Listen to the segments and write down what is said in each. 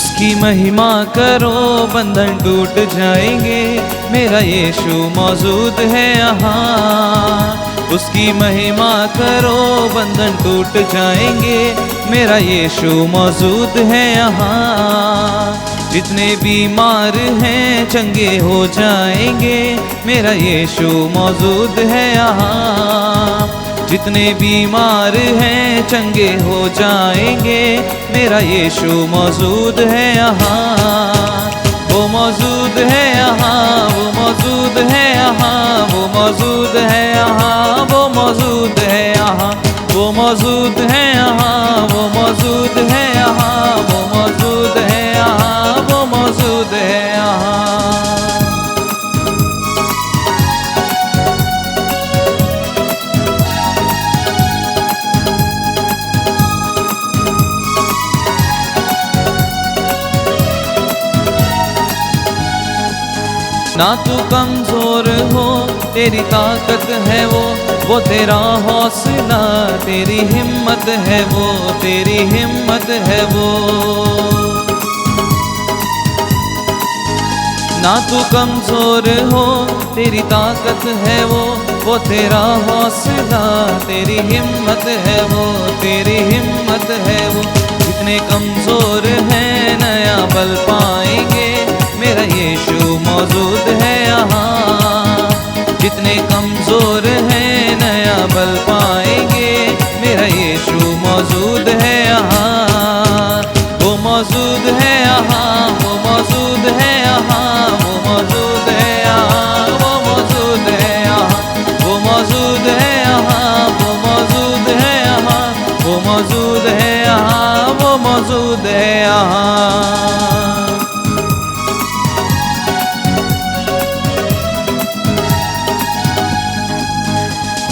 उसकी महिमा करो बंधन टूट जाएंगे, मेरा यीशु मौजूद है यहाँ। उसकी महिमा करो बंधन टूट जाएंगे, मेरा यीशु मौजूद है यहाँ। जितने बीमार हैं चंगे हो जाएंगे, मेरा यीशु मौजूद है यहाँ। जितने बीमार हैं चंगे हो जाएंगे, मेरा यीशु मौजूद है यहाँ। वो मौजूद है यहाँ, वो मौजूद है यहाँ, वो मौजूद है यहाँ, वो मौजूद है यहाँ, वो मौजूद है यहाँ, वो मौजूद है यहाँ, वो मौजूद है यहाँ, वो मौजूद है यहाँ। ना तू कमजोर हो, तेरी ताकत है वो तेरा हौसला, तेरी हिम्मत है वो, तेरी हिम्मत है वो। ना तू कमजोर हो, तेरी ताकत है वो तेरा हौसला, तेरी हिम्मत है वो, तेरी हिम्मत है वो। जितने कमजोर हैं नया बल पाएंगे, मेरा यीशु मौजूद है यहाँ। जितने कमजोर हैं नया बल पाएंगे, मेरा यीशु मौजूद है यहाँ। वो मौजूद है यहाँ, वो मौजूद है यहाँ, वो मौजूद है यहाँ, वो मौजूद है यहाँ, वो मौजूद है यहाँ, वो मौजूद है यहाँ, वो मौजूद है यहाँ, वो मौजूद है यहाँ।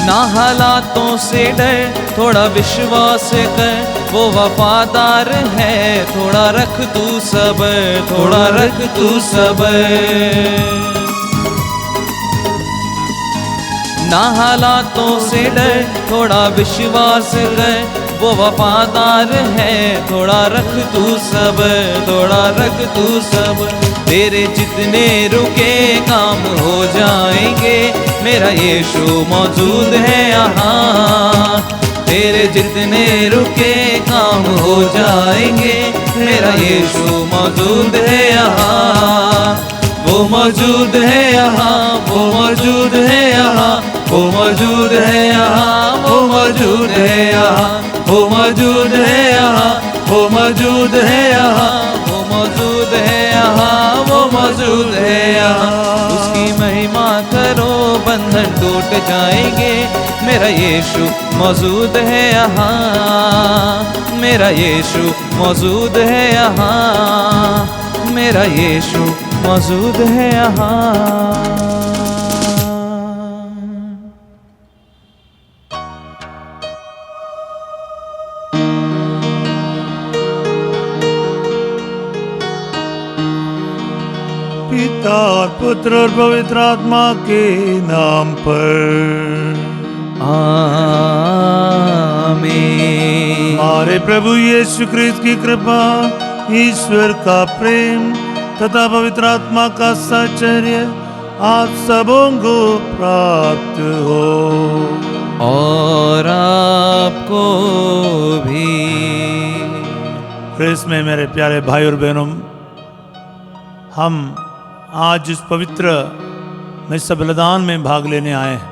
ना हालातों से डर, थोड़ा विश्वास कर, वो वफादार है, थोड़ा रख तू सब्र, थोड़ा रख तू सब्र। ना हालातों से डर, थोड़ा विश्वास कर, वो वफादार है, थोड़ा रख तू सब्र, थोड़ा रख तू सब्र। तेरे जितने रुके काम हो जाएंगे, मेरा यीशु मौजूद है यहाँ। तेरे जितने रुके काम हो जाएंगे, मेरा यीशु मौजूद है यहाँ। वो मौजूद है यहाँ, वो मौजूद है यहाँ, वो मौजूद है यहाँ, वो मौजूद है यहाँ, वो मौजूद है यहाँ, वो मौजूद है यहाँ, वो मौजूद है यहाँ, वो मौजूद है यहाँ। उसकी महिमा करो बंधन टूट जाएंगे, मेरा यीशु मौजूद है यहाँ। मेरा यीशु मौजूद है यहाँ, मेरा यीशु मौजूद है यहाँ। पिता और पुत्र और पवित्र आत्मा के नाम पर आमीन। हमारे प्रभु यीशु क्रिस्त की कृपा, ईश्वर का प्रेम तथा पवित्र आत्मा का साहचर्य आप सबों को प्राप्त हो और आपको भी। क्रिस्त में मेरे प्यारे भाई और बहनों, हम आज इस पवित्र मिस्र बलिदान में भाग लेने आए हैं।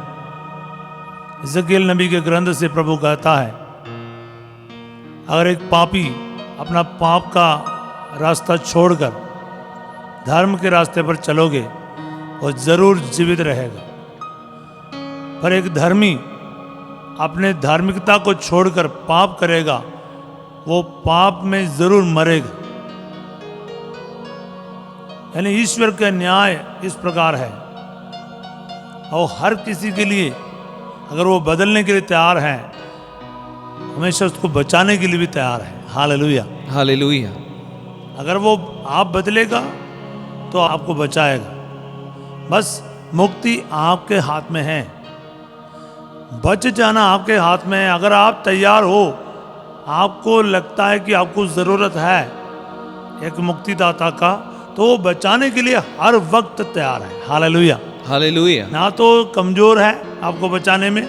यहेज़कियेल नबी के ग्रंथ से प्रभु कहता है, अगर एक पापी अपना पाप का रास्ता छोड़कर धर्म के रास्ते पर चलोगे वो जरूर जीवित रहेगा, पर एक धर्मी अपने धार्मिकता को छोड़कर पाप करेगा वो पाप में जरूर मरेगा। यानी ईश्वर का न्याय इस प्रकार है, और हर किसी के लिए अगर वो बदलने के लिए तैयार है, हमेशा उसको बचाने के लिए भी तैयार है। Hallelujah, hallelujah. अगर वो आप बदलेगा तो आपको बचाएगा। बस मुक्ति आपके हाथ में है, बच जाना आपके हाथ में है। अगर आप तैयार हो, आपको लगता है कि आपको ज़रूरत है, एक मुक्तिदाता का, तो वो बचाने के लिए हर वक्त तैयार है। हालेलुया। हालेलुया। ना तो कमजोर है आपको बचाने में,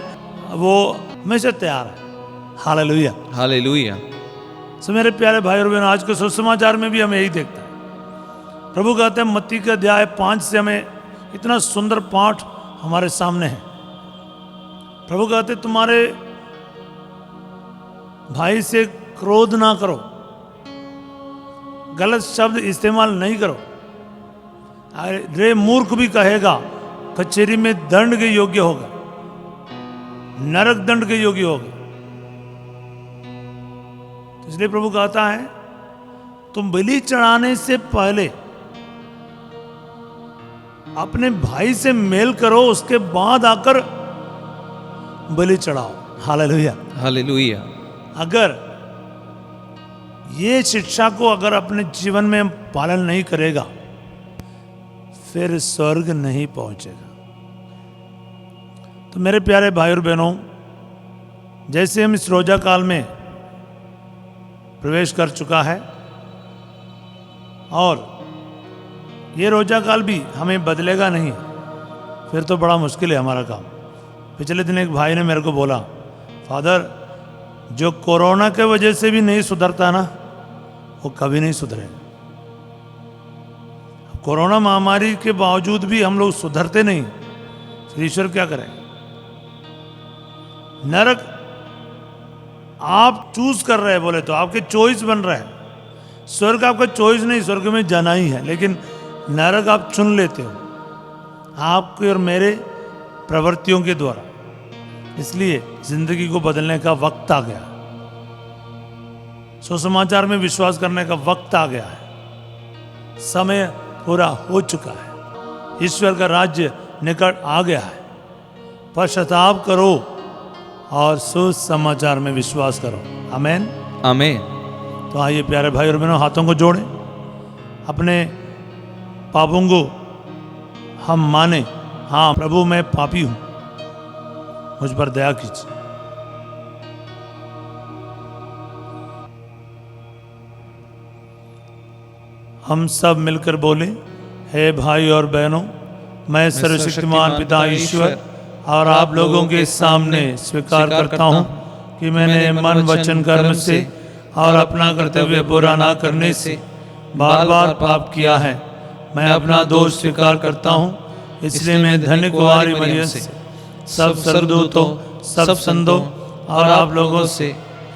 वो हमेशा तैयार है। हालेलुया। हालेलुया। सो मेरे प्यारे भाई और बहनों, आज के सुसमाचार में भी हमें यही देखता है। प्रभु कहते हैं मत्ती के अध्याय 5 से हमें इतना सुंदर पाठ हमारे सामने है। प्रभु कहते तुम्हारे भाई से क्रोध ना करो, गलत शब्द इस्तेमाल नहीं करो। रे मूर्ख भी कहेगा कचहरी में दंड के योग्य होगा, नरक दंड के योग्य होगा। तो इसलिए प्रभु कहता है तुम बलि चढ़ाने से पहले अपने भाई से मेल करो, उसके बाद आकर बलि चढ़ाओ। हालेलुया। हालेलुया। अगर ये शिक्षा को अगर अपने जीवन में पालन नहीं करेगा फिर स्वर्ग नहीं पहुंचेगा। तो मेरे प्यारे भाई और बहनों, जैसे हम इस रोजा काल में प्रवेश कर चुका है और ये रोजा काल भी हमें बदलेगा नहीं, फिर तो बड़ा मुश्किल है हमारा काम। पिछले दिन एक भाई ने मेरे को बोला, फादर जो कोरोना के वजह से भी नहीं सुधरता ना, वो कभी नहीं सुधरेगा। कोरोना महामारी के बावजूद भी हम लोग सुधरते नहीं, फिर ईश्वर क्या करें। नरक आप चूज कर रहे हैं बोले तो आपके चॉइस बन रहा है। स्वर्ग आपका चॉइस नहीं, स्वर्ग में जाना ही है, लेकिन नरक आप चुन लेते हो आपके और मेरे प्रवृत्तियों के द्वारा। इसलिए जिंदगी को बदलने का वक्त आ गया, सुसमाचार में विश्वास करने का वक्त आ गया है, समय पूरा हो चुका है, ईश्वर का राज्य निकट आ गया है। पश्चाताप करो और सुसमाचार में विश्वास करो। आमीन। आमीन। तो आइए प्यारे भाई और बहनों, हाथों को जोड़ें, अपने पापों को हम माने, हाँ प्रभु मैं पापी हूं, मुझ पर दया कीजिए। हम सब मिलकर बोले, हे भाई और बहनों, मैं सर्वशक्तिमान पिता ईश्वर और आप लोगों के सामने स्वीकार करता हूं कि मैंने मन वचन कर्म से और अपना कर्तव्य पूरा ना करने से बार बार पाप किया है। मैं अपना दोष स्वीकार करता हूं, इसलिए मैं धन्य कुंवारी मरियम से, सब स्वर्गदूतों, सब संतों और आप लोगों से,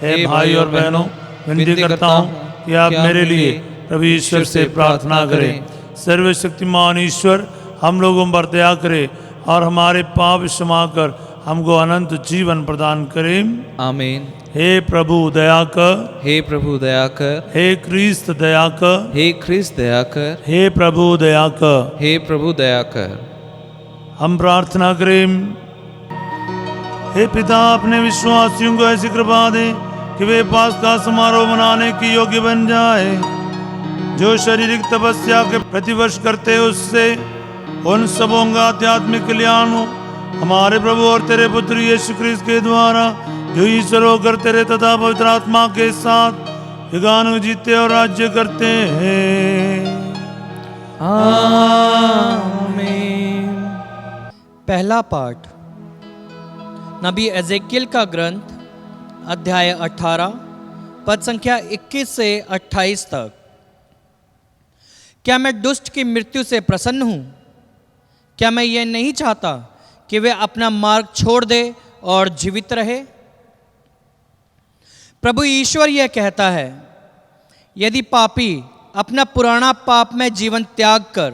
हे भाई और बहनों, विनती करता हूं कि आप मेरे लिए प्रभु ईश्वर से प्रार्थना करें। सर्वशक्तिमान ईश्वर हम लोगों पर दया करे और हमारे पाप क्षमा कर हमको अनंत जीवन प्रदान करें। आमीन। हे प्रभु दया कर, हे प्रभु दया कर, हे क्रिस्त दया कर, हे क्रिस्त दया कर, हे प्रभु दया कर, हे प्रभु दया कर। हम प्रार्थना करें। हे पिता, अपने विश्वासियों को ऐसी कृपा दे कि वे पास्का समारोह मनाने की योग्य बन जाए, जो शारीरिक तपस्या के प्रतिवर्ष करते उससे उन सबों का आध्यात्मिक कल्याण हो, हमारे प्रभु और तेरे पुत्र यीशु ख्रीस्त के द्वारा, जो ईश्वर होकर तेरे तथा पवित्र आत्मा के साथ युगानुग जीते और राज्य करते हैं। आमीन। पहला पाठ नबी एजेकियल का ग्रंथ, अध्याय 18, पद संख्या 21 से 28 तक। क्या मैं दुष्ट की मृत्यु से प्रसन्न हूँ? क्या मैं ये नहीं चाहता कि वे अपना मार्ग छोड़ दे और जीवित रहे? प्रभु ईश्वर यह कहता है, यदि पापी अपना पुराना पाप में जीवन त्याग कर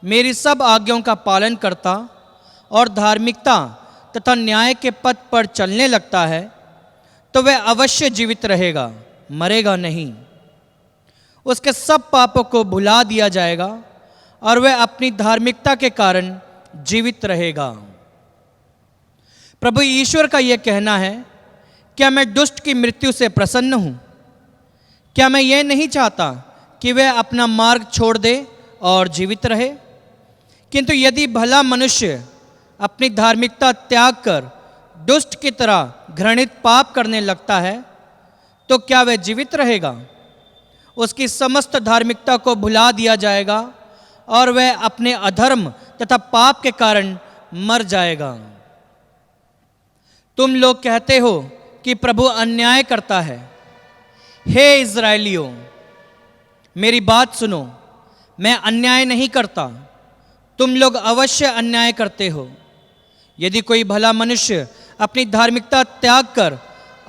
मेरी सब आज्ञाओं का पालन करता और धार्मिकता तथा न्याय के पथ पर चलने लगता है, तो वह अवश्य जीवित रहेगा, मरेगा नहीं। उसके सब पापों को भुला दिया जाएगा और वह अपनी धार्मिकता के कारण जीवित रहेगा। प्रभु ईश्वर का यह कहना है, क्या मैं दुष्ट की मृत्यु से प्रसन्न हूँ? क्या मैं ये नहीं चाहता कि वह अपना मार्ग छोड़ दे और जीवित रहे? किंतु यदि भला मनुष्य अपनी धार्मिकता त्याग कर दुष्ट की तरह घृणित पाप करने लगता है, तो क्या वह जीवित रहेगा? उसकी समस्त धार्मिकता को भुला दिया जाएगा और वह अपने अधर्म तथा पाप के कारण मर जाएगा। तुम लोग कहते हो कि प्रभु अन्याय करता है। हे इज़राइलियों, मेरी बात सुनो, मैं अन्याय नहीं करता, तुम लोग अवश्य अन्याय करते हो। यदि कोई भला मनुष्य अपनी धार्मिकता त्याग कर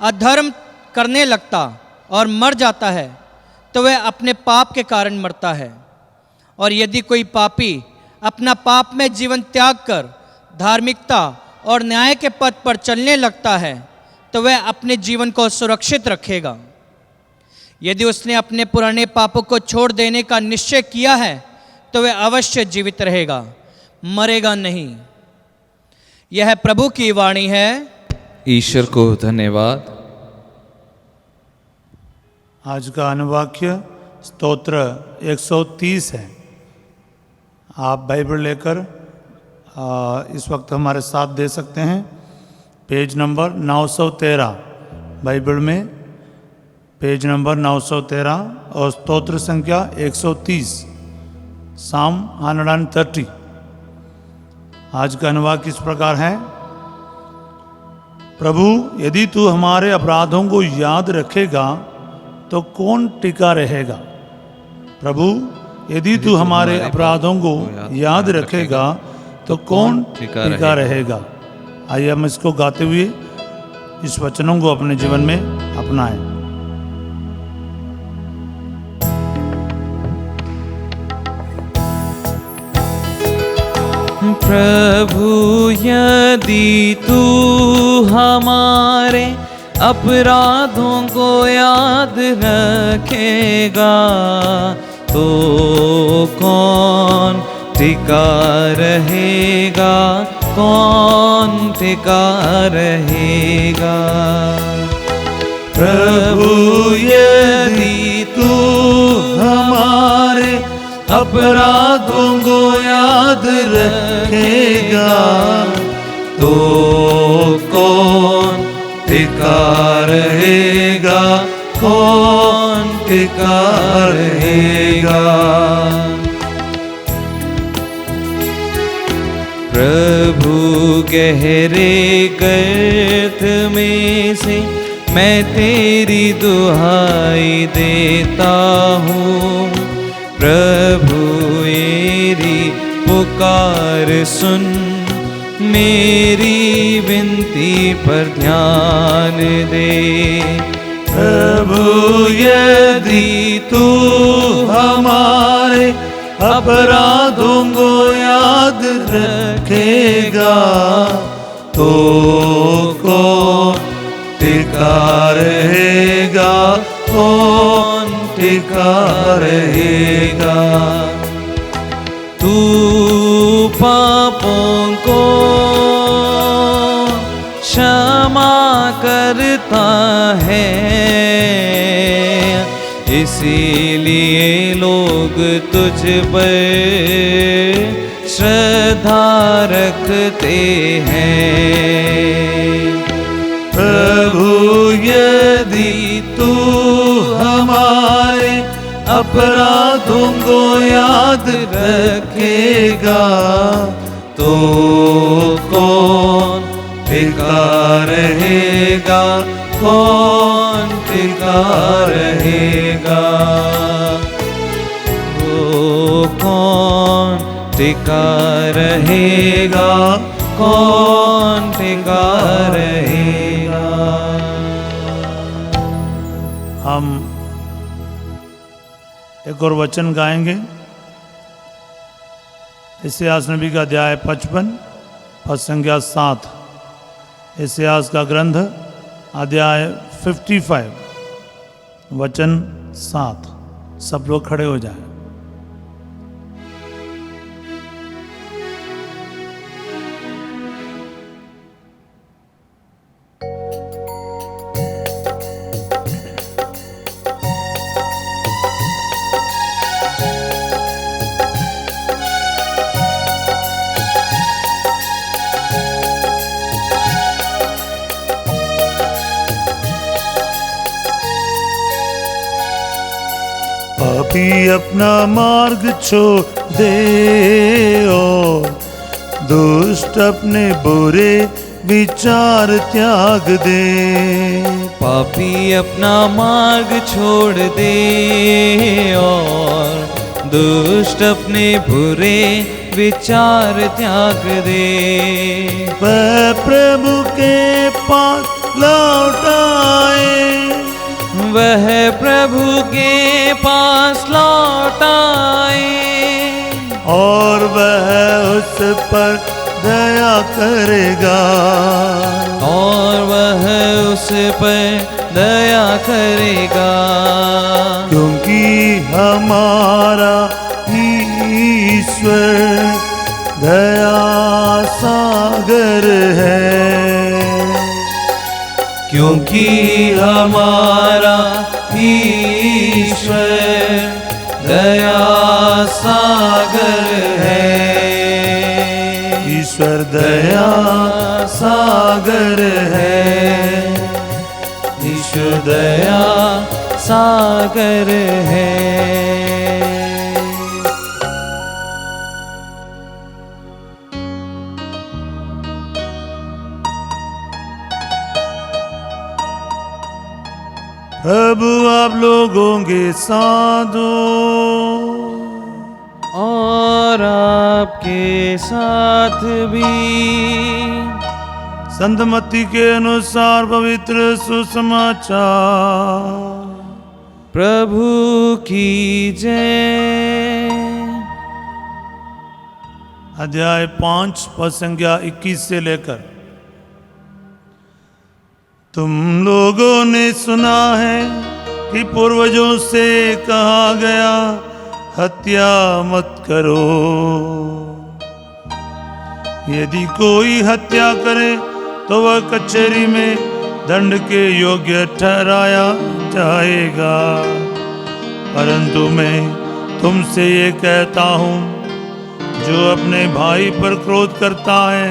अधर्म करने लगता और मर जाता है तो वह अपने पाप के कारण मरता है। और यदि कोई पापी अपना पाप में जीवन त्याग कर धार्मिकता और न्याय के पथ पर चलने लगता है तो वह अपने जीवन को सुरक्षित रखेगा। यदि उसने अपने पुराने पापों को छोड़ देने का निश्चय किया है तो वह अवश्य जीवित रहेगा, मरेगा नहीं। यह प्रभु की वाणी है। ईश्वर को धन्यवाद। आज का अनुवाक्य स्तोत्र 130 है। आप बाइबल लेकर इस वक्त हमारे साथ दे सकते हैं। पेज नंबर 913 बाइबल में, पेज नंबर 913 और स्तोत्र संख्या 130, साम 130। आज का अनुवाद किस प्रकार है। प्रभु, यदि तू हमारे अपराधों को याद रखेगा तो कौन टिका रहेगा। प्रभु, यदि तू हमारे अपराधों को याद रखेगा तो कौन टिका रहेगा। आइए हम इसको गाते हुए इस वचनों को अपने जीवन में अपनाएं। प्रभु, यदि तू हमारे अपराधों को याद रखेगा तो कौन टिका रहेगा, कौन टिका रहेगा। प्रभु, यदि तू हमारे अपराधों को याद रखेगा तो कौन टिका रहेगा, कौन टिका रहेगा। प्रभु, गहरे गर्त में से मैं तेरी दुहाई देता हूँ। प्रभु, मेरी पुकार सुन, मेरी विनती पर ध्यान दे। प्रभु, यदि तू हमारे अपराधों को याद रखेगा तो कौन टिका रहेगा, कौन टिका रहेगा। तू पापों को क्षमा करता है, इसीलिए लोग तुझ पर श्रद्धा रखते हैं। प्रभु, यदि तू हमारे अपराधों को याद रखेगा तो कौन टिका रहेगा, कौन टिका रहेगा। ओ कौन टिका रहेगा, कौन टिका रहेगा। हम एक और वचन गाएंगे। इस्यास नबी का अध्याय 55 पद संख्या 7। इस्यास का ग्रंथ अध्याय 55 वचन 7। सब लोग खड़े हो जाएं। पापी अपना मार्ग छोड़ दे और दुष्ट अपने बुरे विचार त्याग दे। पापी अपना मार्ग छोड़ दे और दुष्ट अपने बुरे विचार त्याग दे। वह प्रभु के पास लौट आए, वह प्रभु के पास लौट आए और वह उस पर दया करेगा, और वह उस पर दया करेगा। क्योंकि हमारा ईश्वर दया सागर है। क्योंकि हमारा ईश्वर दया सागर है। ईश्वर दया सागर है, ईश्वर दया सागर है। प्रभु आप लोगों के साथ हो और आपके साथ भी। संत मत्ती के अनुसार पवित्र सुसमाचार। प्रभु की जय। अध्याय 5 पद संख्या 21 से लेकर। तुम लोगों ने सुना है कि पूर्वजों से कहा गया, हत्या मत करो। यदि कोई हत्या करे तो वह कचहरी में दंड के योग्य ठहराया जाएगा। परंतु मैं तुमसे ये कहता हूँ, जो अपने भाई पर क्रोध करता है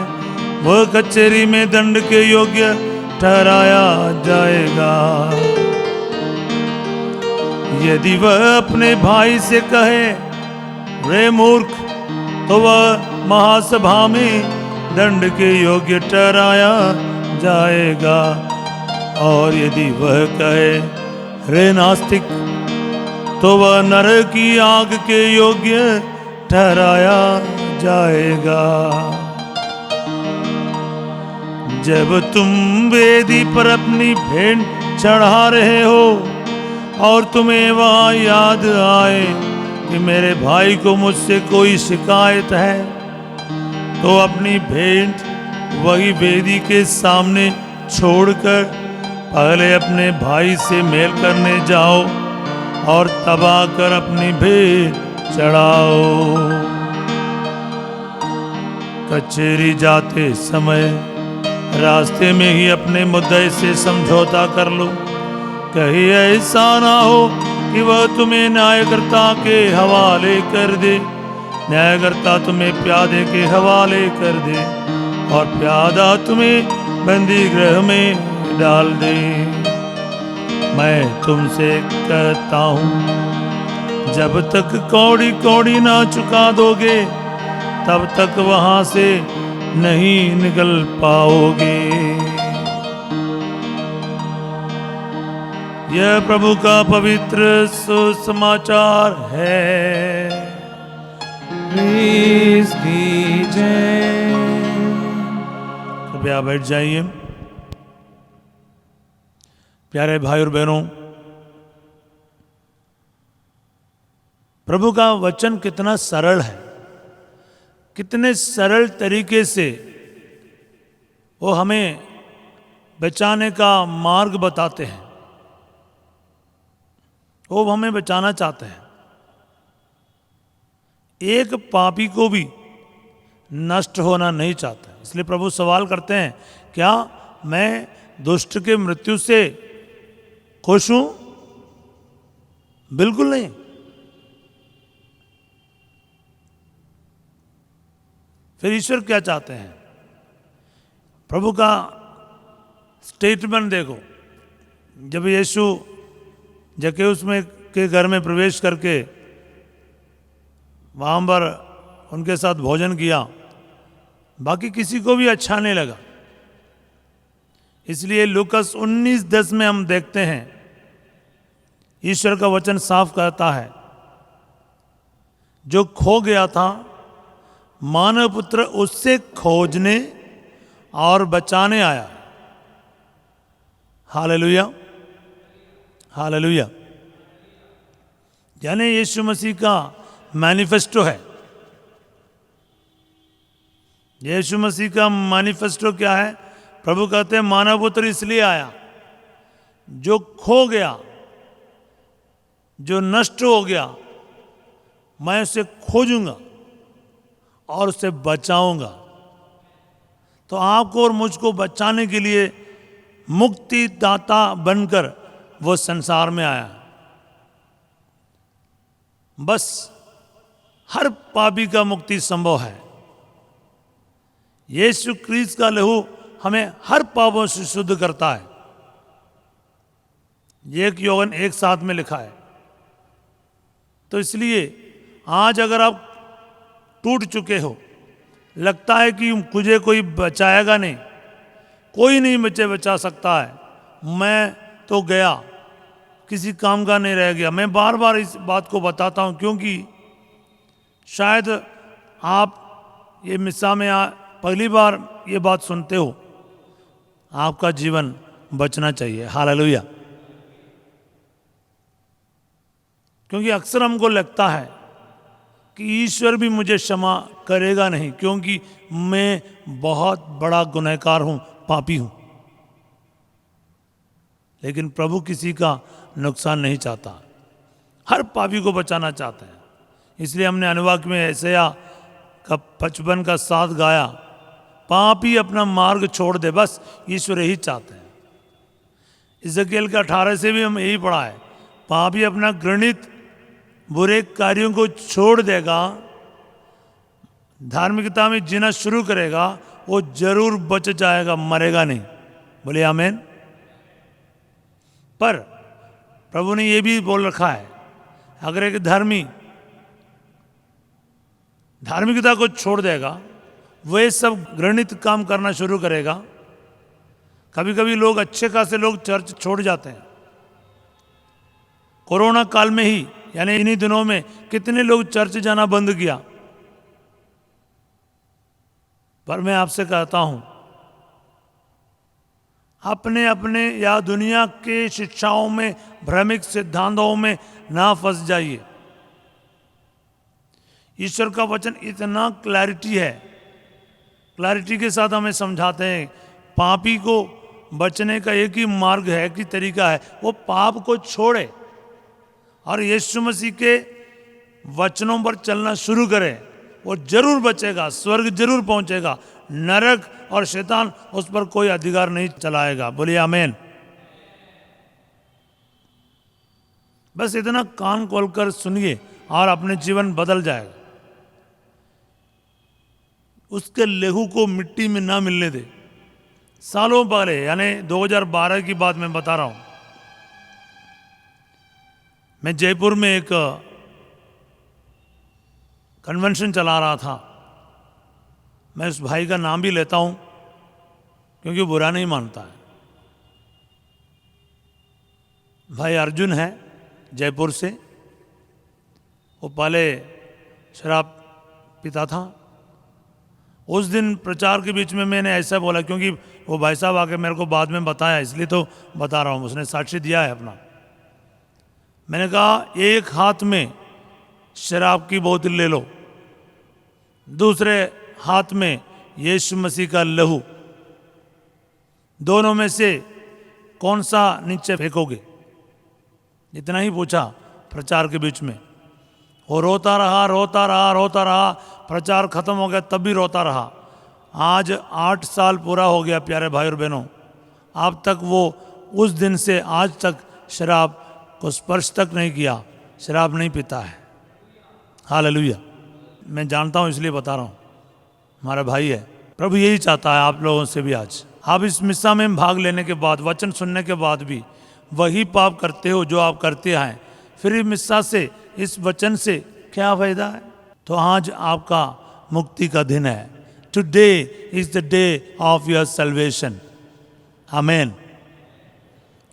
वह कचहरी में दंड के योग्य ठहराया जाएगा। यदि वह अपने भाई से कहे, रे मूर्ख, तो वह महासभा में दंड के योग्य ठहराया जाएगा। और यदि वह कहे, रे नास्तिक, तो वह नरक की आग के योग्य ठहराया जाएगा। जब तुम वेदी पर अपनी भेंट चढ़ा रहे हो और तुम्हें वहां याद आए कि मेरे भाई को मुझसे कोई शिकायत है, तो अपनी भेंट वही वेदी के सामने छोड़कर पहले अपने भाई से मेल करने जाओ और तब आकर अपनी भेंट चढ़ाओ। कचहरी जाते समय रास्ते में ही अपने मुद्दे से समझौता कर लो, कहीं ऐसा ना हो कि वह तुम्हें न्यायकर्ता के हवाले कर दे, न्यायकर्ता तुम्हें प्यादे के हवाले कर दे और प्यादा तुम्हें बंदी गृह में डाल दे। मैं तुमसे कहता हूँ, जब तक कौड़ी कौड़ी ना चुका दोगे तब तक वहां से नहीं निकल पाओगे। यह प्रभु का पवित्र सुसमाचार है। इसकी जय। कृपया बैठ जाइए। प्यारे भाई और बहनों, प्रभु का वचन कितना सरल है, कितने सरल तरीके से वो हमें बचाने का मार्ग बताते हैं। वो हमें बचाना चाहते हैं। एक पापी को भी नष्ट होना नहीं चाहता। इसलिए प्रभु सवाल करते हैं, क्या मैं दुष्ट के मृत्यु से खुश हूं? बिल्कुल नहीं। फिर ईश्वर क्या चाहते हैं? प्रभु का स्टेटमेंट देखो। जब यीशु जक्कैउस में के घर में प्रवेश करके वहाँ पर उनके साथ भोजन किया, बाकी किसी को भी अच्छा नहीं लगा। इसलिए लूकस 19:10 में हम देखते हैं, ईश्वर का वचन साफ कहता है, जो खो गया था मानव पुत्र उससे खोजने और बचाने आया। Hallelujah, hallelujah. यानी यीशु मसीह का मैनिफेस्टो है। यीशु मसीह का मैनिफेस्टो क्या है? प्रभु कहते हैं मानव पुत्र इसलिए आया, जो खो गया, जो नष्ट हो गया, मैं उसे खोजूंगा और उसे बचाऊंगा। तो आपको और मुझको बचाने के लिए मुक्तिदाता बनकर वो संसार में आया। बस हर पापी का मुक्ति संभव है। यीशु क्रिस्त का लहू हमें हर पापों से शुद्ध करता है। ये 1 यूहन्ना 1:7 में लिखा है। तो इसलिए आज अगर आप टूट चुके हो, लगता है कि मुझे कोई बचाएगा नहीं, कोई नहीं मुझे बचा सकता है, मैं तो गया, किसी काम का नहीं रह गया। मैं बार बार इस बात को बताता हूं क्योंकि शायद आप ये मिस्सा में पहली बार ये बात सुनते हो। आपका जीवन बचना चाहिए। हालेलुया। क्योंकि अक्सर हमको लगता है कि ईश्वर भी मुझे क्षमा करेगा नहीं, क्योंकि मैं बहुत बड़ा गुनहगार हूं, पापी हूं। लेकिन प्रभु किसी का नुकसान नहीं चाहता, हर पापी को बचाना चाहते हैं। इसलिए हमने अनुवाक में यशायाह का 55 का 7 गाया, पापी अपना मार्ग छोड़ दे। बस ईश्वर यही चाहते हैं। इज़केल का 18 से भी हम यही पढ़ा है, पापी अपना घृणित बुरे कार्यों को छोड़ देगा, धार्मिकता में जीना शुरू करेगा, वो जरूर बच जाएगा, मरेगा नहीं। बोले आमीन। पर प्रभु ने ये भी बोल रखा है, अगर एक धर्मी धार्मिकता को छोड़ देगा, वह सब घृणित काम करना शुरू करेगा। कभी कभी लोग, अच्छे खासे लोग चर्च छोड़ जाते हैं। कोरोना काल में ही, यानी इन्हीं दिनों में, कितने लोग चर्च जाना बंद किया। पर मैं आपसे कहता हूं, अपने अपने या दुनिया के शिक्षाओं में, भ्रमिक सिद्धांतों में ना फंस जाइए। ईश्वर का वचन इतना क्लैरिटी है, क्लैरिटी के साथ हमें समझाते हैं, पापी को बचने का एक ही मार्ग है, एक ही तरीका है, वो पाप को छोड़े और यीशु मसीह के वचनों पर चलना शुरू करे। वो जरूर बचेगा, स्वर्ग जरूर पहुंचेगा, नरक और शैतान उस पर कोई अधिकार नहीं चलाएगा। बोलिए आमीन। बस इतना कान खोलकर सुनिए और अपने जीवन बदल जाएगा। उसके लहू को मिट्टी में ना मिलने दे। सालों पहले, यानी 2012 की बात मैं बता रहा हूं, मैं जयपुर में एक कन्वेंशन चला रहा था। मैं उस भाई का नाम भी लेता हूं क्योंकि वो बुरा नहीं मानता है। भाई अर्जुन है, जयपुर से। वो पहले शराब पीता था। उस दिन प्रचार के बीच में मैंने ऐसा बोला, क्योंकि वो भाई साहब आके मेरे को बाद में बताया, इसलिए तो बता रहा हूँ, उसने साक्षी दिया है अपना। मैंने कहा, एक हाथ में शराब की बोतल ले लो, दूसरे हाथ में यीशु मसीह का लहू, दोनों में से कौन सा नीचे फेंकोगे? इतना ही पूछा प्रचार के बीच में। वो रोता रहा, रोता रहा, रोता रहा। प्रचार खत्म हो गया तब भी रोता रहा। आज 8 साल पूरा हो गया प्यारे भाई और बहनों। अब तक वो उस दिन से आज तक शराब को स्पर्श तक नहीं किया, शराब नहीं पीता है। हालेलुया। मैं जानता हूँ इसलिए बता रहा हूँ, हमारा भाई है। प्रभु यही चाहता है आप लोगों से भी। आज आप इस मिस्सा में भाग लेने के बाद, वचन सुनने के बाद भी वही पाप करते हो जो आप करते हैं, फिर मिस्सा से, इस वचन से क्या फायदा है? तो आज आपका मुक्ति का दिन है। Today is the day of your salvation. Amen.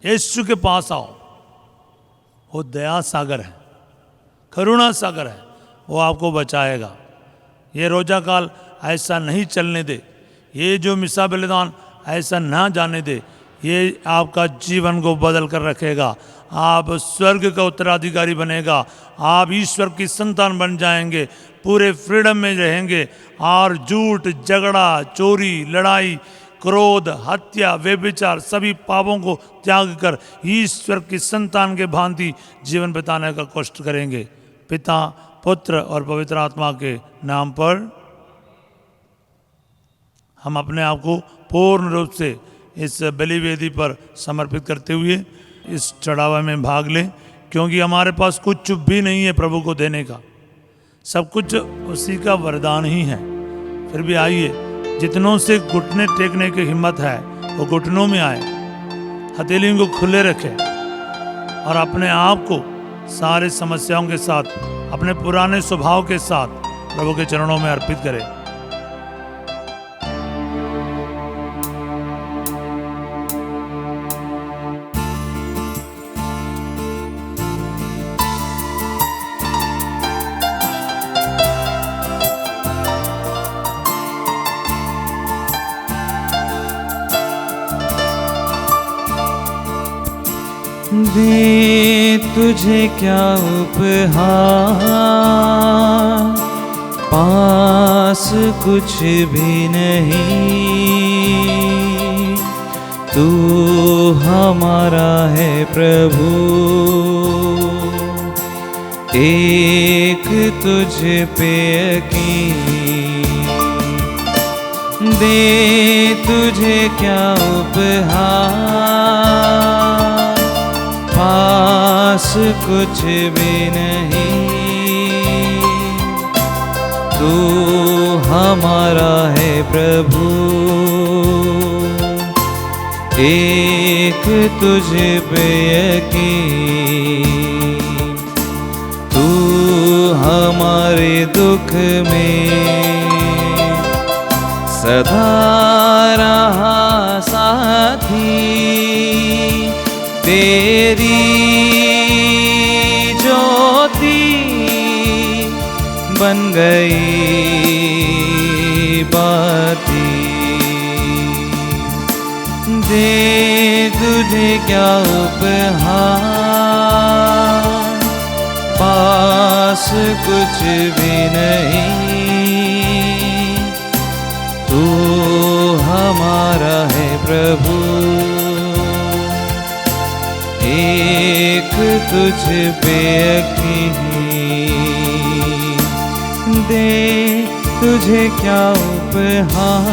Yeshu के पास आओ, वो दया सागर है, करुणा सागर है, वो आपको बचाएगा। ये रोजा काल ऐसा नहीं चलने दे, ये जो मिसा बलिदान ऐसा ना जाने दे। ये आपका जीवन को बदल कर रखेगा। आप स्वर्ग का उत्तराधिकारी बनेगा, आप ईश्वर की संतान बन जाएंगे, पूरे फ्रीडम में रहेंगे और झूठ, झगड़ा, चोरी, लड़ाई, क्रोध, हत्या, व्यभिचार सभी पापों को त्याग कर ईश्वर की संतान के भांति जीवन बिताने का कष्ट करेंगे। पिता, पुत्र और पवित्र आत्मा के नाम पर हम अपने आप को पूर्ण रूप से इस बलिवेदी पर समर्पित करते हुए इस चढ़ावा में भाग लें, क्योंकि हमारे पास कुछ भी नहीं है प्रभु को देने का, सब कुछ उसी का वरदान ही है। फिर भी आइए, जितनों से घुटने टेकने की हिम्मत है वो घुटनों में आए, हथेलियों को खुले रखें और अपने आप को सारे समस्याओं के साथ, अपने पुराने स्वभाव के साथ प्रभु के चरणों में अर्पित करें। दे तुझे क्या उपहार, पास कुछ भी नहीं, तू हमारा है प्रभु, एक तुझ पे यकीन। दे तुझे क्या उपहार, पास कुछ भी नहीं, तू हमारा है प्रभु, एक तुझ पे यकीन। तू हमारे दुख में सदा रहा साथी, तेरी ज्योति बन गई बाती। दे तुझे क्या उपहार, पास कुछ भी नहीं, तू हमारा है प्रभु, एक तुझ पे यकीन। दे तुझे क्या उपहार।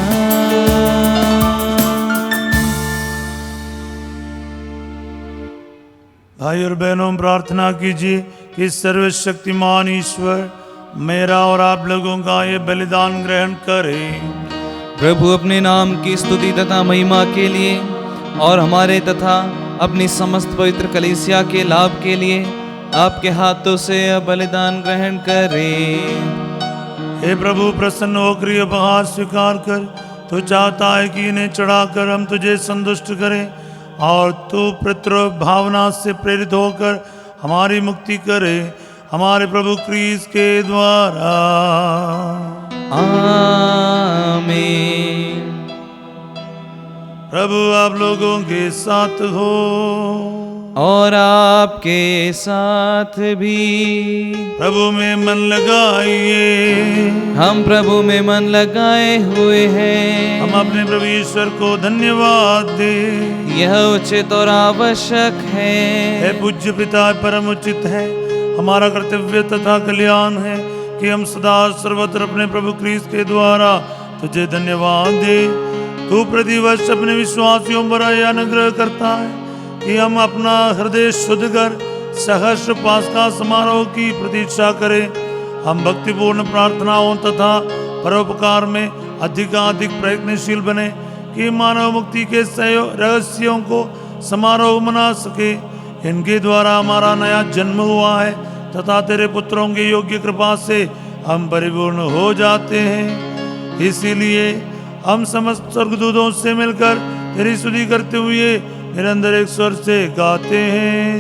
भाई और बहनों, प्रार्थना कीजिए कि सर्वशक्तिमान ईश्वर मेरा और आप लोगों का ये बलिदान ग्रहण करे। प्रभु अपने नाम की स्तुति तथा महिमा के लिए और हमारे तथा अपनी समस्त पवित्र कलीसिया के लाभ के लिए आपके हाथों से यह बलिदान ग्रहण करें। हे प्रभु, प्रसन्न होकर ये उपहार स्वीकार कर। तू चाहता है कि इन्हें चढ़ाकर हम तुझे संतुष्ट करें और तू पितृ भावना से प्रेरित होकर हमारी मुक्ति करे, हमारे प्रभु क्रीस्त के द्वारा। आमीन। प्रभु आप लोगों के साथ हो और आपके साथ भी। प्रभु में मन लगाइए। हम प्रभु में मन लगाए हुए हैं। हम अपने प्रभु ईश्वर को धन्यवाद दे, यह उचित और आवश्यक है। हे पूज्य पिता, परम उचित है, हमारा कर्तव्य तथा कल्याण है कि हम सदा सर्वत्र अपने प्रभु क्रीस्त के द्वारा तुझे धन्यवाद दे। तू प्रतिवर्ष अपने विश्वासियों पर अनुग्रह करता है कि हम अपना हृदय शुद्ध कर सहस्र पास्का समारोह की प्रतीक्षा करें। हम भक्तिपूर्ण प्रार्थनाओं तथा परोपकार में अधिकाधिक प्रयत्नशील बने कि मानव मुक्ति के रहस्यों को समारोह मना सके। इनके द्वारा हमारा नया जन्म हुआ है तथा तेरे पुत्रों के योग्य कृपा से हम परिपूर्ण हो जाते हैं। इसीलिए हम समस्त स्वर्गदूतों से मिलकर तेरी स्तुति करते हुए निरंतर एक स्वर से गाते हैं।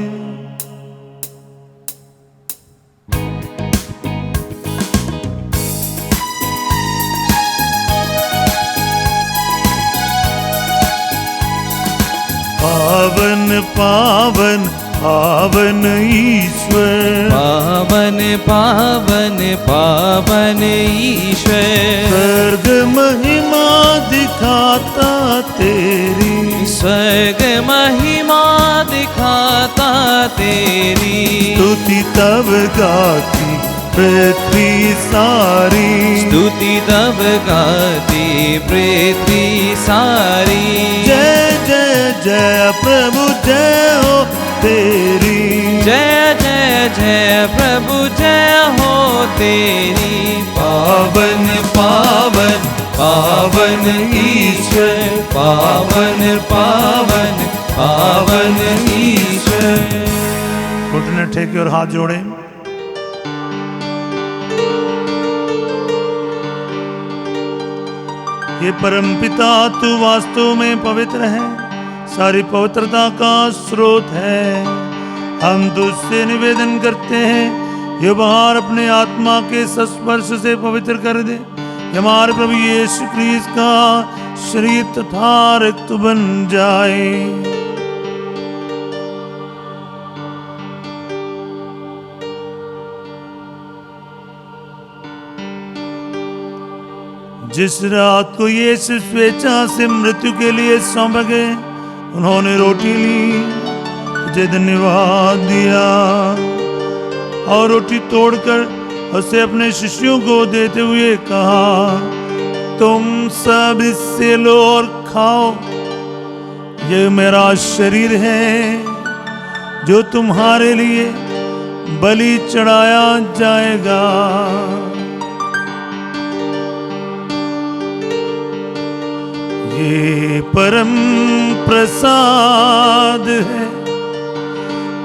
पावन पावन पावन ईश्वर, पावन पावन पावन ईश्वर, स्वर्ग महिमा दिखाता तेरी, स्वर्ग महिमा दिखाता तेरी, स्तुति तब गाती पृथ्वी सारी, स्तुति तब गाती पृथ्वी सारी। जय जय जय प्रभु जय हो तेरी, जय जय जय प्रभु जय हो तेरी। पावन पावन पावन ईश्वर, पावन पावन पावन ईश्वर। घुटने टेके और हाथ जोड़े। ये परमपिता तू वास्तव में पवित्र है, सारी पवित्रता का स्रोत है। हम तुझसे निवेदन करते हैं ये उपहार अपने आत्मा के संस्पर्श से पवित्र कर दे। ये हमारे प्रभु यीशु क्रिस्त का शरीर तथा रक्त बन जाए। जिस रात को यीशु स्वेच्छा से मृत्यु के लिए सौंप गए, उन्होंने रोटी ली, तुझे धन्यवाद दिया और रोटी तोड़कर उसे अपने शिष्यों को देते हुए कहा, तुम सब इससे लो और खाओ, यह मेरा शरीर है जो तुम्हारे लिए बलि चढ़ाया जाएगा। ये परम प्रसाद है,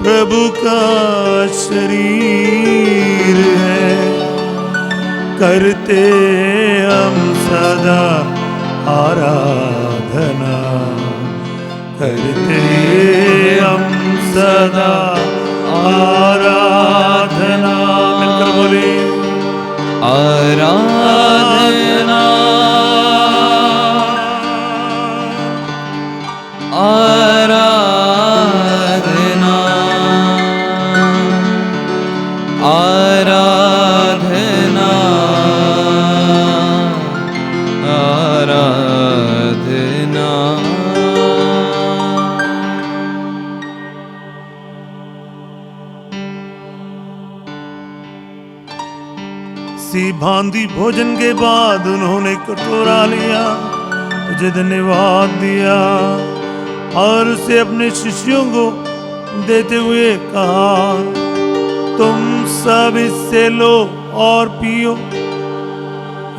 प्रभु का शरीर है, करते हम सदा आराधना, करते हम सदा आराधना। मिलकर बोले आराधना आराधना आराधना आराधना। सी भांति भोजन के बाद उन्होंने कटोरा लिया, तुझे धन्यवाद दिया और उसे अपने शिष्यों को देते हुए कहा, तुम सब इससे लो और पियो,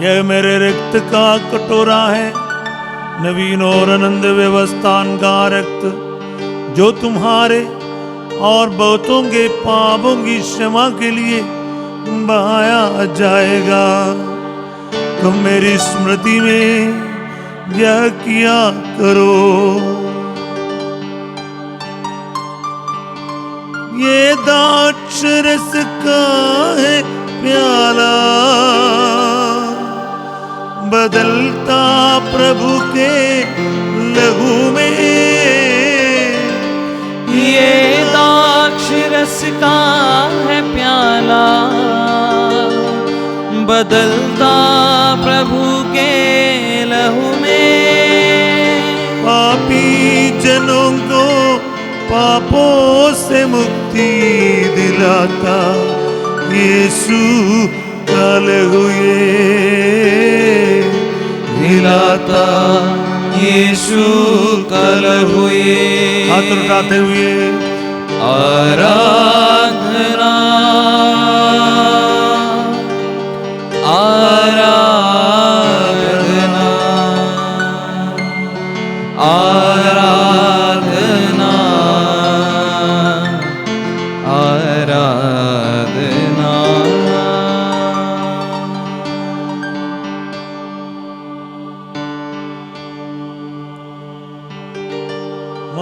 यह मेरे रक्त का कटोरा है, नवीन और आनंद व्यवस्थान का रक्त, जो तुम्हारे और बहुतों के पापों की क्षमा के लिए बहाया जाएगा। तुम मेरी स्मृति में यह किया करो। ये द्राक्षरस का है प्याला, बदलता प्रभु के लहू में। ये द्राक्षरस का है प्याला, बदलता प्रभु के लहू में। पापी जनों को पापों से मुक्ति दिलाता यीशु का लहू ये दिलाता, यीशु का लहू ये। हाथ उठाते हुए आराधना आराधना आराधना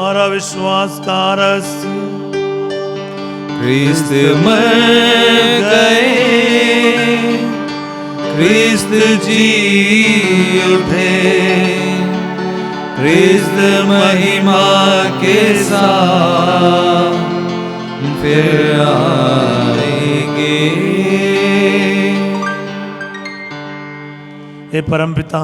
हमारा विश्वास का रहस्य। ख्रिस्त मर गए, ख्रिस्त जी उठे, ख्रिस्त महिमा के साथ फिर आएंगे। हे परमपिता,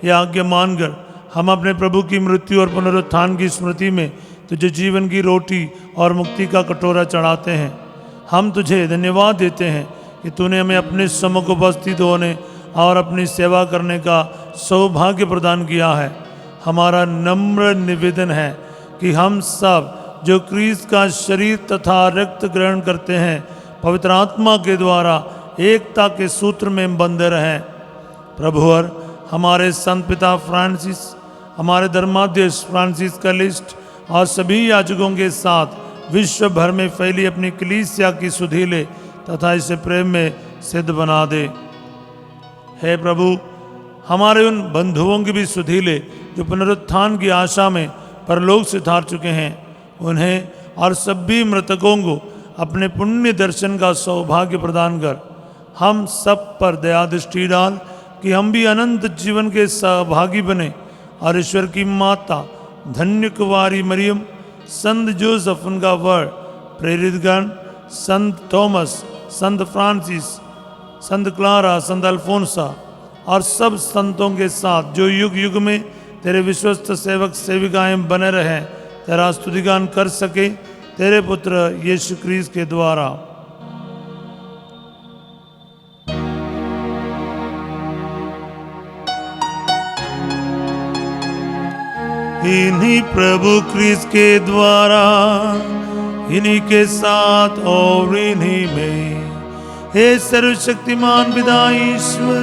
ये आज्ञा मानकर हम अपने प्रभु की मृत्यु और पुनरुत्थान की स्मृति में तुझे जीवन की रोटी और मुक्ति का कटोरा चढ़ाते हैं। हम तुझे धन्यवाद देते हैं कि तूने हमें अपने सम्मुख उपस्थित होने और अपनी सेवा करने का सौभाग्य प्रदान किया है। हमारा नम्र निवेदन है कि हम सब जो क्रीस्त का शरीर तथा रक्त ग्रहण करते हैं, पवित्र आत्मा के द्वारा एकता के सूत्र में बंधे रहें। प्रभुवर, हमारे संत पिता फ्रांसिस, हमारे धर्माध्यक्ष फ्रांसिस कैलिस्ट और सभी याजकों के साथ विश्व भर में फैली अपनी कलीसिया की सुधीले तथा इसे प्रेम में सिद्ध बना दे। हे प्रभु, हमारे उन बंधुओं की भी सुधीले जो पुनरुत्थान की आशा में परलोक से धार चुके हैं, उन्हें और सभी मृतकों को अपने पुण्य दर्शन का सौभाग्य प्रदान कर हम सब पर दया दृष्टि डाल कि हम भी अनंत जीवन के सहभागी बने और ईश्वर की माता धन्य कुंवारी मरियम, संत जोसेफ उनका वर, प्रेरितगण, संत थॉमस, संत फ्रांसिस, संत क्लारा, संत अल्फोंसा और सब संतों के साथ जो युग युग में तेरे विश्वस्त सेवक सेविकाएं बने रहें, तेरा स्तुतिगान कर सके, तेरे पुत्र यीशु क्रिस्त के द्वारा। इन्हीं प्रभु क्रिस्त के द्वारा, इन्हीं के साथ और इन्हीं में, हे सर्वशक्तिमान पिता ईश्वर,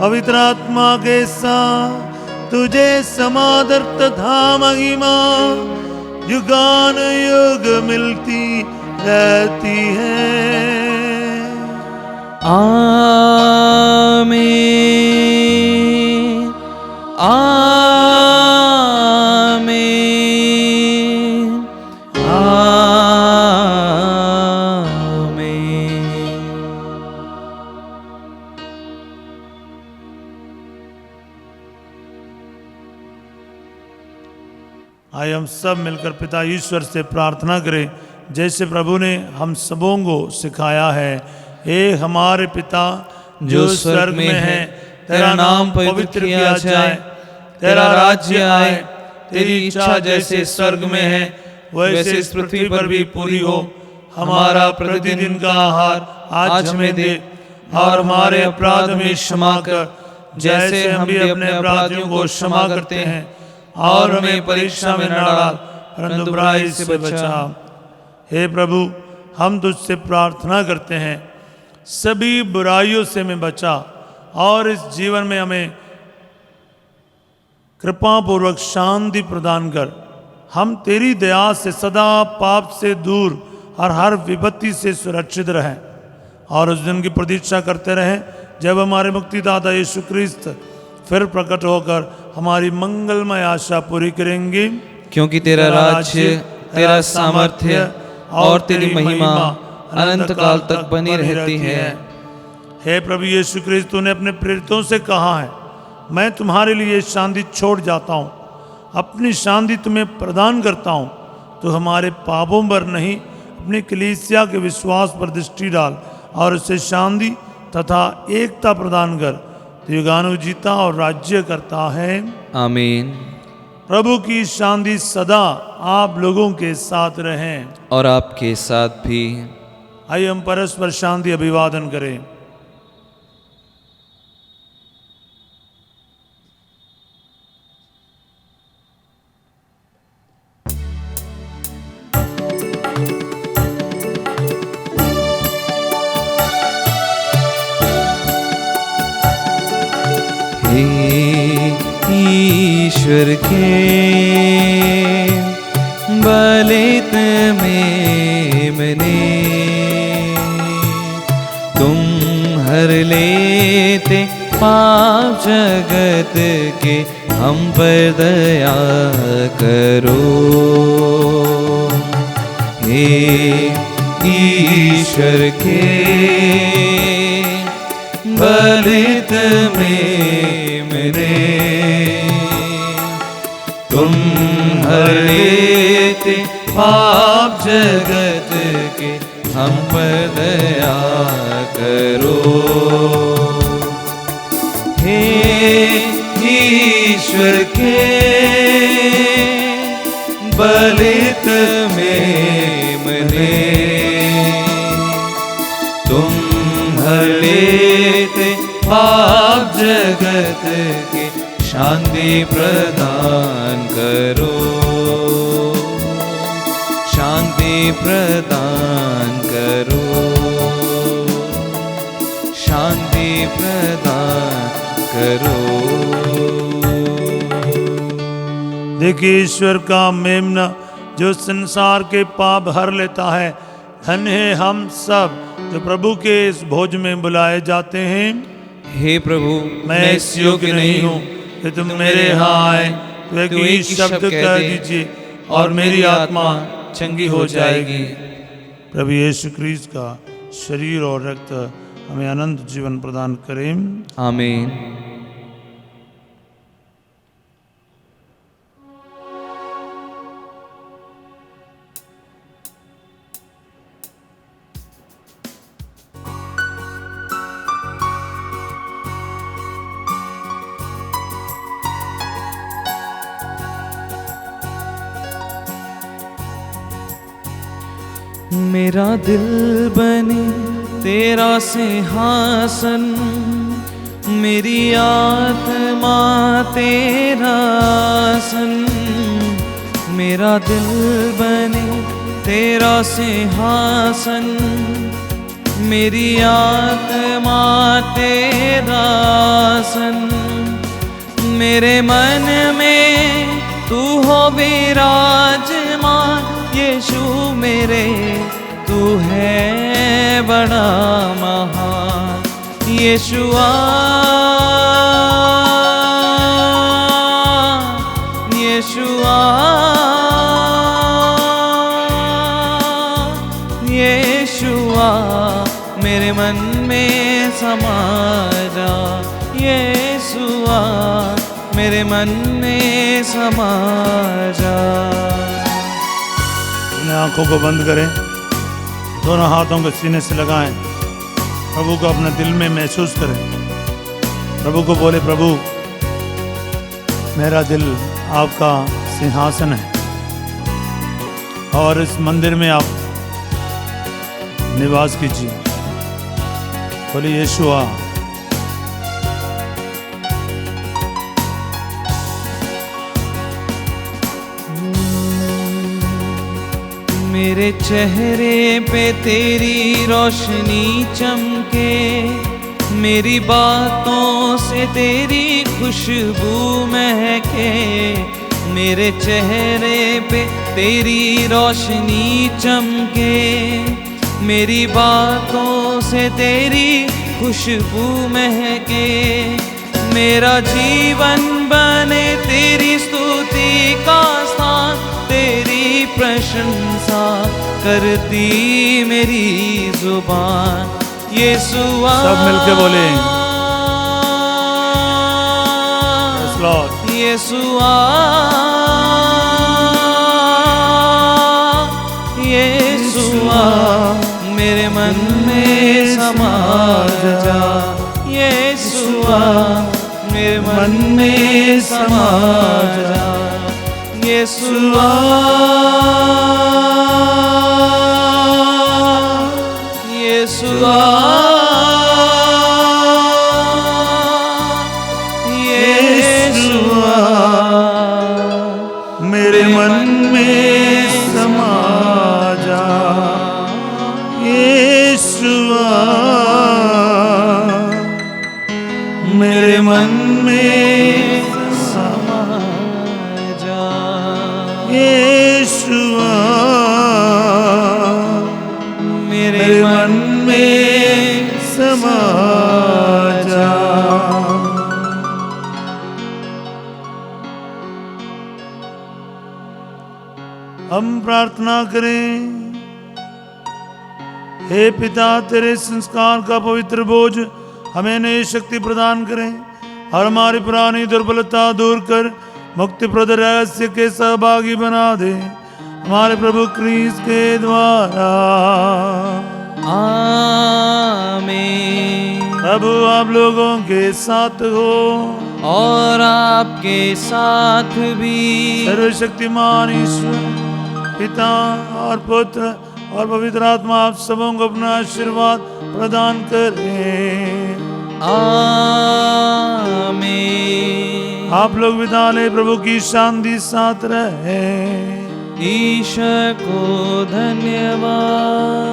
पवित्र आत्मा के साथ तुझे समादर तथा महिमा युगान युग मिलती रहती है। आमीन, आमीन, आमीन। आइए हम सब मिलकर पिता ईश्वर से प्रार्थना करें जैसे प्रभु ने हम सबों को सिखाया है। हे हमारे पिता जो स्वर्ग में है, तेरा नाम पवित्र किया जाए, तेरा राज्य आए, तेरी इच्छा जैसे स्वर्ग में है वैसे इस पृथ्वी पर भी पूरी हो। हमारा प्रतिदिन का आहार आज हमें दे और हमारे अपराध में क्षमा कर जैसे हम भी अपने अपराधियों को क्षमा करते हैं, और हमें परीक्षा में न डाल परंतु बुराई से बचा। हे प्रभु, हम तुझसे प्रार्थना करते हैं सभी बुराइयों से हमें बचा और इस जीवन में हमें कृपा पूर्वक शांति प्रदान कर। हम तेरी दया से सदा पाप से दूर और हर विपत्ति से सुरक्षित रहें और उस दिन की प्रतीक्षा करते रहें जब हमारे मुक्तिदाता यीशु क्रिस्त फिर प्रकट होकर हमारी मंगलमय आशा पूरी करेंगे। क्योंकि तेरा राज्य, तेरा सामर्थ्य और तेरी महिमा अनंत काल तक बनी रहती है। हे प्रभु यीशु क्रिस्त, तूने अपने प्रेरितों से कहा है, मैं तुम्हारे लिए शांति छोड़ जाता हूँ, अपनी शांति तुम्हें प्रदान करता हूँ। तो हमारे पापों पर नहीं, अपनी कलीसिया के विश्वास पर दृष्टि डाल और उसे शांति तथा एकता प्रदान कर। तो युगानु जीता और राज्य करता है। आमीन। प्रभु की शांति सदा आप लोगों के साथ रहें और आपके साथ भी। आइए हम परस्पर शांति अभिवादन करें। ईश्वर के बलित में मने तुम हर लेते पाप जगत के हम पर दया करो। हे ईश्वर के बलित में मेरे, तुम हर लेते पाप जगत के, हम पर दया करो। हे ईश्वर के बलित में मरे, तुम हर लेते पाप जगत के, शांति प्रदान करो, शांति प्रदान करो, शांति प्रदान करो। देखिए ईश्वर का मेमना जो संसार के पाप हर लेता है। धन्य है हम सब जो प्रभु के इस भोज में बुलाए जाते हैं। हे प्रभु, मैं इस योग्य नहीं हूँ कि तुम मेरे यहाँ आए, तो एक ही शब्द कह दीजिए और मेरी आत्मा चंगी हो जाएगी। प्रभु यीशु क्रिस्त का शरीर और रक्त हमें अनंत जीवन प्रदान करें। आमीन। मेरा दिल बने तेरा सिंहासन, मेरी आत्मा तेरा आसन। मेरा दिल बने तेरा सिंहासन, मेरी आत्मा तेरा आसन। मेरे मन में तू हो विराजमान, यीशु मेरे तू है बड़ा महान। यीशुआ यीशुआ यीशुआ मेरे मन में समा जा। यीशुआ मेरे मन में समा जा। अपने आंखों को बंद करें, दोनों हाथों को सीने से लगाएं, प्रभु को अपने दिल में महसूस करें। प्रभु को बोले, प्रभु मेरा दिल आपका सिंहासन है और इस मंदिर में आप निवास कीजिए। बोले यीशुआ मेरे चेहरे पे तेरी रोशनी चमके, मेरी बातों से तेरी खुशबू महके। मेरे चेहरे पे तेरी रोशनी चमके, मेरी बातों से तेरी खुशबू महके। मेरा जीवन बने तेरी स्तुति का स्थान, तेरी प्रशंसा करती मेरी जुबान। यीशुआ सब मिलके बोले यीशुआ यीशुआ मेरे मन में समा जा। यीशुआ मेरे मन में समा जा। यीशुआ यीशुआ यीशुआ मेरे मन में समा जा। यीशुआ मेरे मन में समा जा। यीशुआ मेरे मन में समा जा। हम प्रार्थना करें। हे पिता, तेरे संस्कार का पवित्र बोझ हमें नई शक्ति प्रदान करें और हमारी पुरानी दुर्बलता दूर कर मुक्तिप्रद रहस्य के सहभागी बना दे, हमारे प्रभु क्रीस्त के द्वारा। आमीन। प्रभु आप लोगों के साथ हो और आपके साथ भी। सर्वशक्तिमान ईश्वर पिता और पुत्र और पवित्र आत्मा आप सबों को अपना आशीर्वाद प्रदान करें। आमीन। आप लोग विदा ले, प्रभु की शांति साथ रहे। ईश्वर को धन्यवाद।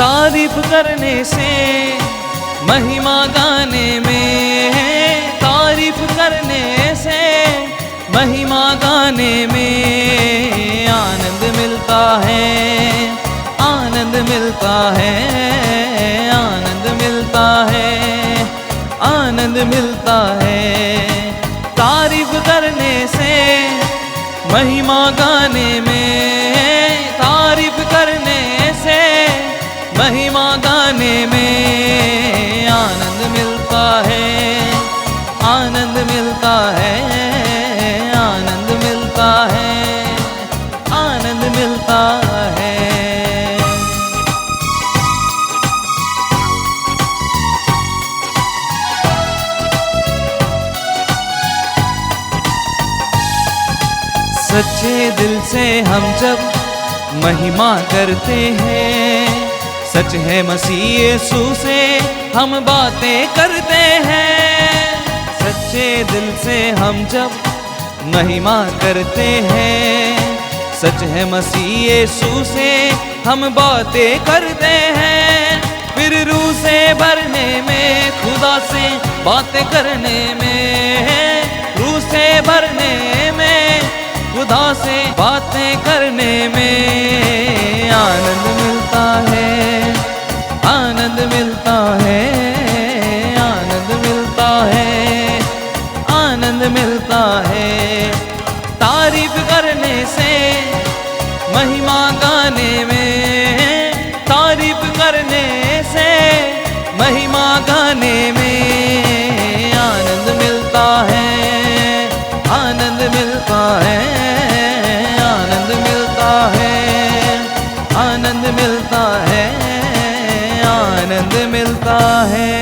तारीफ करने से महिमा गाने में, तारीफ करने से महिमा गाने में आनंद मिलता है, आनंद मिलता है, आनंद मिलता है, आनंद मिलता है। तारीफ करने से महिमा गाने में, तारीफ करने से महिमा गाने में आनंद मिलता है, आनंद मिलता है, आनंद मिलता है, आनंद मिलता है। सच्चे दिल से हम जब महिमा करते हैं, सच है मसीह यीशु से हम बातें करते हैं। सच्चे दिल से हम जब महिमा करते हैं, सच है मसीह यीशु से हम बातें करते हैं। फिर रूह से भरने में, खुदा से बातें करने में, रूह से भरने में, खुदा से बातें करने में आनंद मिलता है, आनंद मिलता है, आनंद मिलता है, आनंद मिलता है। तारीफ करने से महिमा गाने में, तारीफ करने से महिमा गाने में आनंद मिलता है, आनंद मिलता है, आनंद मिलता है, आनंद मिलता है, आनंद मिलता है।